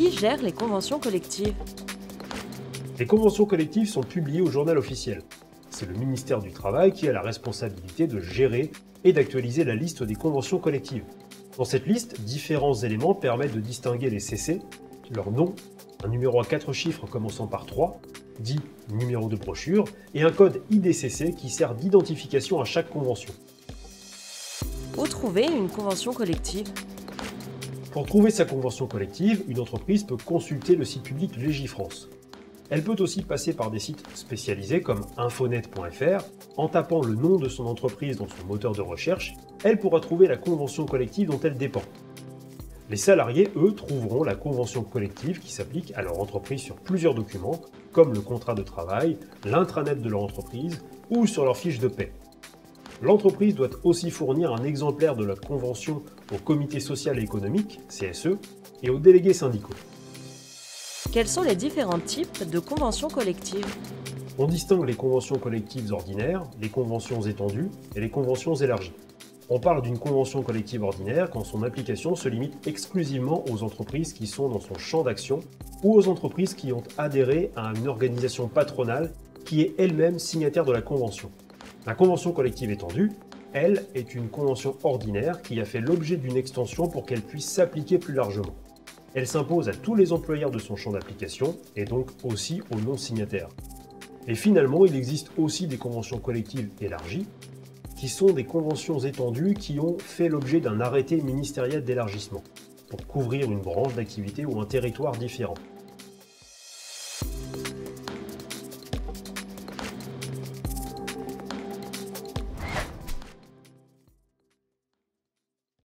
Qui gère les conventions collectives? Les conventions collectives sont publiées au journal officiel. C'est le ministère du Travail qui a la responsabilité de gérer et d'actualiser la liste des conventions collectives. Dans cette liste, différents éléments permettent de distinguer les CC, leur nom, un numéro à 4 chiffres commençant par 3, dit numéro de brochure, et un code IDCC qui sert d'identification à chaque convention. Où trouver une convention collective? Pour trouver sa convention collective, une entreprise peut consulter le site public Légifrance. Elle peut aussi passer par des sites spécialisés comme infonet.fr. En tapant le nom de son entreprise dans son moteur de recherche, elle pourra trouver la convention collective dont elle dépend. Les salariés, eux, trouveront la convention collective qui s'applique à leur entreprise sur plusieurs documents, comme le contrat de travail, l'intranet de leur entreprise ou sur leur fiche de paie. L'entreprise doit aussi fournir un exemplaire de la convention au comité social et économique, CSE, et aux délégués syndicaux. Quels sont les différents types de conventions collectives? On distingue les conventions collectives ordinaires, les conventions étendues et les conventions élargies. On parle d'une convention collective ordinaire quand son application se limite exclusivement aux entreprises qui sont dans son champ d'action ou aux entreprises qui ont adhéré à une organisation patronale qui est elle-même signataire de la convention. La convention collective étendue, elle, est une convention ordinaire qui a fait l'objet d'une extension pour qu'elle puisse s'appliquer plus largement. Elle s'impose à tous les employeurs de son champ d'application et donc aussi aux non-signataires. Et finalement, il existe aussi des conventions collectives élargies, qui sont des conventions étendues qui ont fait l'objet d'un arrêté ministériel d'élargissement, pour couvrir une branche d'activité ou un territoire différent.